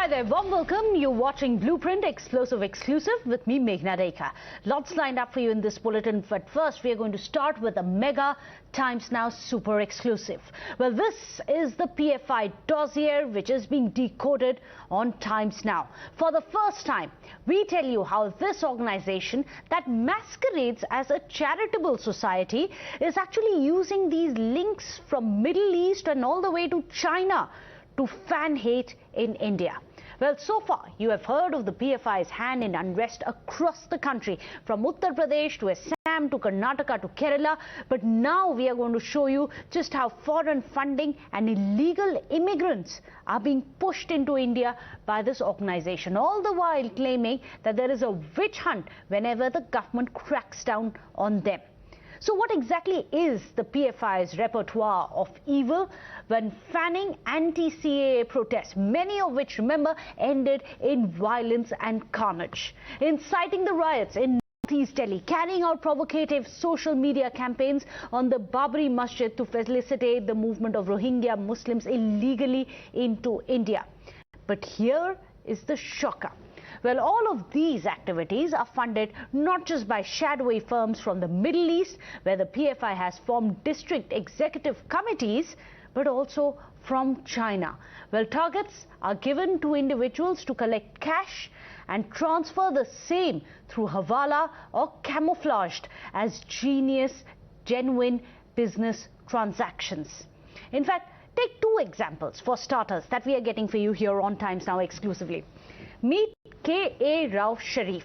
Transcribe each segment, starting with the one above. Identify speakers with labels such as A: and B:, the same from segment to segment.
A: Hi there, warm welcome. You're watching Blueprint Explosive Exclusive with me, Meghna Deka. Lots lined up for you in this bulletin, but first we are going to start with a mega Times Now super exclusive. Well, this is the PFI dossier which is being decoded on Times Now. For the first time, we tell you how this organization that masquerades as a charitable society is actually using these links from Middle East and all the way to China to fan hate in India. Well, so far you have heard of the PFI's hand in unrest across the country, from Uttar Pradesh to Assam to Karnataka to Kerala. But now we are going to show you just how foreign funding and illegal immigrants are being pushed into India by this organization, all the while claiming that there is a witch hunt whenever the government cracks down on them. So what exactly is the PFI's repertoire of evil when fanning anti-CAA protests, many of which, remember, ended in violence and carnage, inciting the riots in Northeast Delhi, carrying out provocative social media campaigns on the Babri Masjid to facilitate the movement of Rohingya Muslims illegally into India. But here is the shocker. Well, all of these activities are funded not just by shadowy firms from the Middle East, where the PFI has formed district executive committees, but also from China. Well, targets are given to individuals to collect cash and transfer the same through hawala or camouflaged as genuine business transactions. In fact, take two examples for starters that we are getting for you here on Times Now exclusively. Meet K.A. Rao Sharif.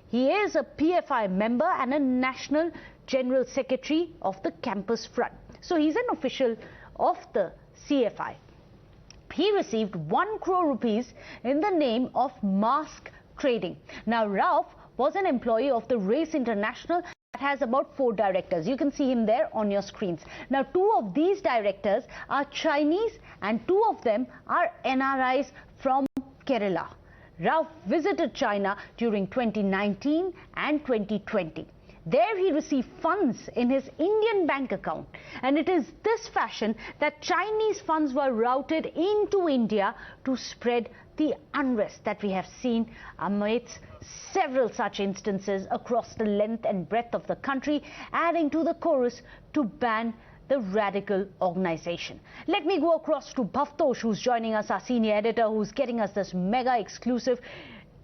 A: He is a PFI member and a National General Secretary of the Campus Front. So he's an official of the CFI. He received 1 crore rupees in the name of mask trading. Now, Rao was an employee of the Race International that has about 4 directors. You can see him there on your screens. Now, 2 of these directors are Chinese and 2 of them are NRIs from Kerala. Rao visited China during 2019 and 2020. There he received funds in his Indian bank account, and it is this fashion that Chinese funds were routed into India to spread the unrest that we have seen amidst several such instances across the length and breadth of the country, adding to the chorus to ban the radical organization. Let me go across to Bhavtosh, who's joining us, our senior editor, who's getting us this mega exclusive,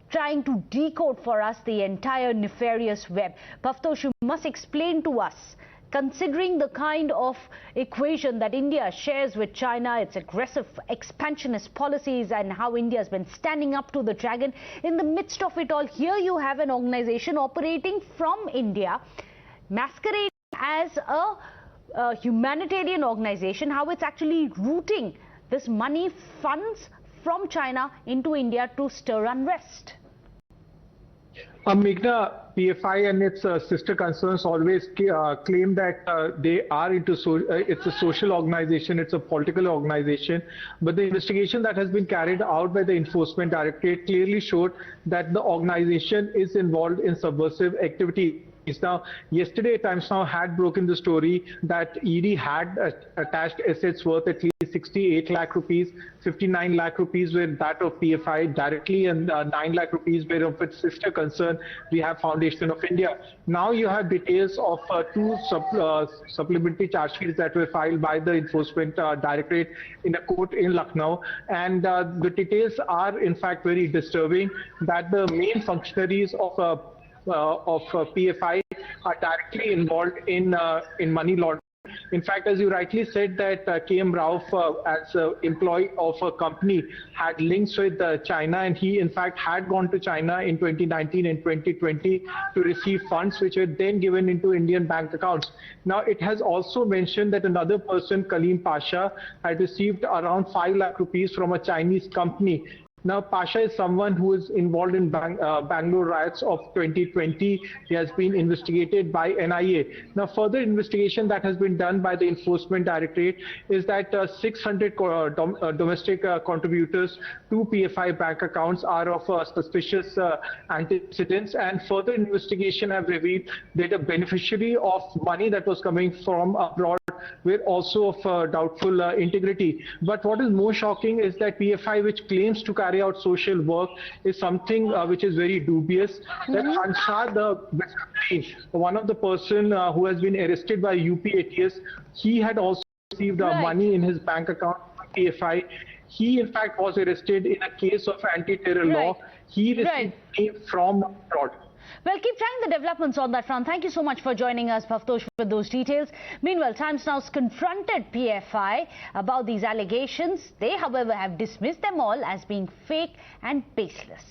A: trying to decode for us the entire nefarious web. Bhavtosh, you must explain to us, considering the kind of equation that India shares with China, its aggressive expansionist policies, and how India has been standing up to the dragon. In the midst of it all, here you have an organization operating from India, masquerading as a humanitarian organization, how it's actually routing this money, funds from China into India to stir unrest.
B: Meghna, PFI and its sister concerns always claim that they are into it's a social organization, it's a political organization, but the investigation that has been carried out by the Enforcement Directorate clearly showed that the organization is involved in subversive activity. Now, yesterday Times Now had broken the story that ED had attached assets worth at least 68 lakh rupees, 59 lakh rupees were that of PFI directly, and 9 lakh rupees were of its sister concern, Rehab Foundation of India. Now you have details of 2 supplementary charge sheets that were filed by the Enforcement Directorate in a court in Lucknow, and the details are in fact very disturbing, that the main functionaries of PFI are directly involved in money laundering. In fact, as you rightly said, that K.M. Rao, as an employee of a company, had links with China, and he in fact had gone to China in 2019 and 2020 to receive funds which were then given into Indian bank accounts. Now, it has also mentioned that another person, Kaleem Pasha, had received around 5 lakh rupees from a Chinese company. Now, Pasha is someone who is involved in Bangalore riots of 2020. He has been investigated by NIA. Now, further investigation that has been done by the Enforcement Directorate is that 600 domestic contributors to PFI bank accounts are of suspicious antecedents, and further investigation have revealed that a beneficiary of money that was coming from abroad were also of doubtful integrity. But what is more shocking is that PFI, which claims to carry out social work, is something which is very dubious. That Ansar, one of the person who has been arrested by UPATS, he had also received money in his bank account from PFI. He, in fact, was arrested in a case of anti-terror law. He received money from abroad.
A: Well, keep tracking the developments on that front. Thank you so much for joining us, Bhavtosh, with those details. Meanwhile, Times Now's confronted PFI about these allegations. They, however, have dismissed them all as being fake and baseless.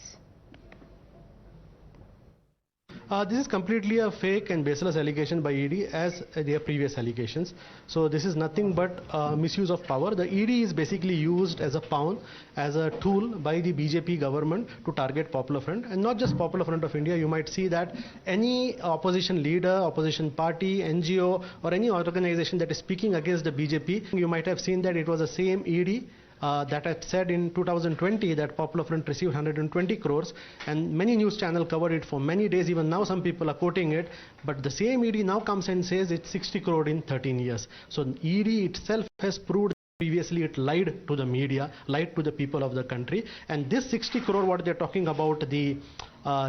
C: This is completely a fake and baseless allegation by ED as their previous allegations. So this is nothing but misuse of power. The ED is basically used as a pawn, as a tool by the BJP government to target Popular Front, and not just Popular Front of India. You might see that any opposition leader, opposition party, NGO or any organization that is speaking against the BJP, you might have seen that it was the same ED that had said in 2020 that Popular Front received 120 crores, and many news channels covered it for many days. Even now some people are quoting it, but the same ED now comes and says it's 60 crore in 13 years. So ED itself has proved previously it lied to the media, lied to the people of the country, and this 60 crore what they're talking about, the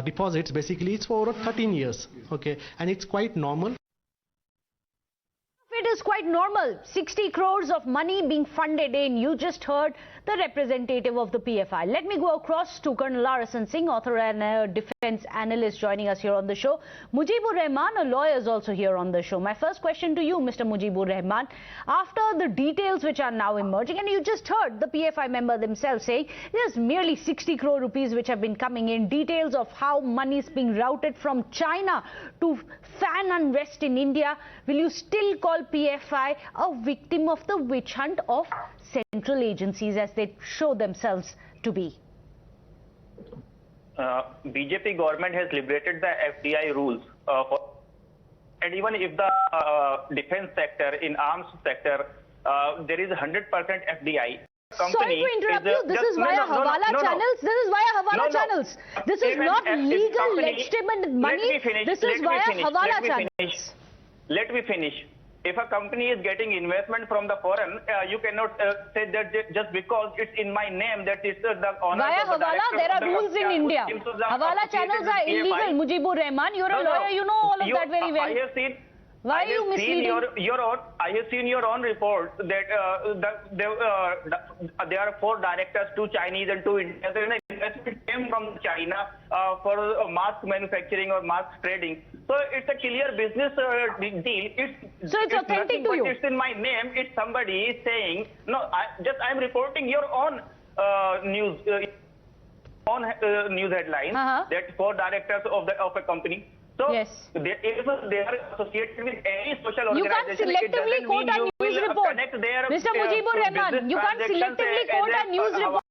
C: deposits, basically it's for over 13 years, okay, and it's quite normal.
A: It is quite normal. 60 crores of money being funded in. You just heard the representative of the PFI. Let me go across to Colonel Arasan Singh, author and defense analyst, joining us here on the show. Mujibur Rahman, a lawyer, is also here on the show. My first question to you, Mr. Mujibur Rahman, after the details which are now emerging, and you just heard the PFI member themselves saying there's merely 60 crore rupees which have been coming in, details of how money is being routed from China to fan unrest in India, will you still call PFI a victim of the witch hunt of central agencies as they show themselves to be?
D: BJP government has liberated the FDI rules and even if the defense sector, in arms sector, there is 100% FDI.
A: Sorry to interrupt you. This is via Hawala channels. This is via Hawala channels. This is not legal, legitimate money. This is via Hawala channels.
D: Let me finish. If a company is getting investment from the foreign, you cannot say that just because it's in my name that it's the honor
A: via
D: of the
A: Hawala, there are rules in India. Hawala channels are illegal. Mujibur Rahman, you're a lawyer. You know all of that very well.
D: I have seen.
A: Why are you misleading?
D: I have seen your own report that there are 4 directors, 2 Chinese and 2 Indians. And the investment came from China for mask manufacturing or mask trading. So it's a clear business deal.
A: So it's authentic to you.
D: It's in my name. It's somebody saying no. I'm reporting your own news. News headlines that 4 directors of a company. So
A: yes.
D: If they are associated with any social organization,
A: you can't selectively quote a news report. Mr. Mujibur Rahman, you can't selectively quote a news report.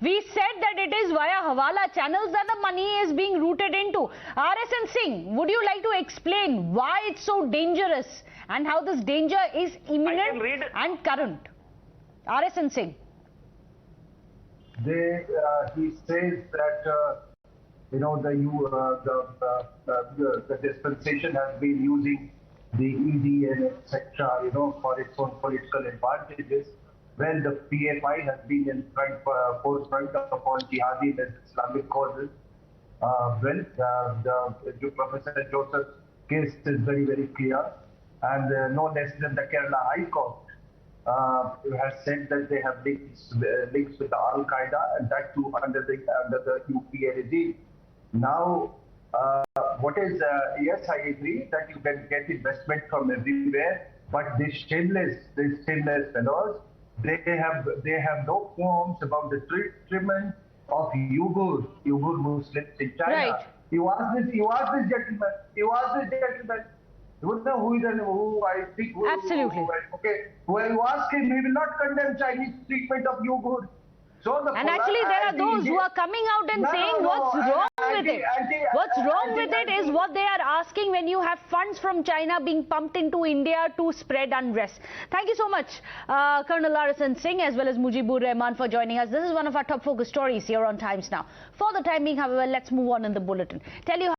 A: We said that it is via Hawala channels that the money is being routed into. RSN Singh, would you like to explain why it's so dangerous and how this danger is imminent and current? RSN Singh.
E: He says that you know, the dispensation has been using the ED and etc. You know, for its own political advantages. Well, the PFI has been in forefront upon jihadi and Islamic causes. The Professor Joseph's case is very, very clear, and no less than the Kerala High Court has said that they have links with the Al Qaeda, and that too under the UPA regime. Now, yes, I agree that you can get investment from everywhere, but these shameless fellows, they have no qualms about the treatment of Uyghur Muslims in China.
A: Right.
E: You ask this gentleman. You don't know who I think.
A: Absolutely.
E: When you ask him, he will not condemn Chinese treatment of Uyghur. So
A: and actually there are those who are coming out and saying what's wrong with it. What's wrong with it is what they are asking when you have funds from China being pumped into India to spread unrest. Thank you so much, Colonel Arasan Singh as well as Mujibur Rahman for joining us. This is one of our top focus stories here on Times Now. For the time being, however, let's move on in the bulletin. Tell you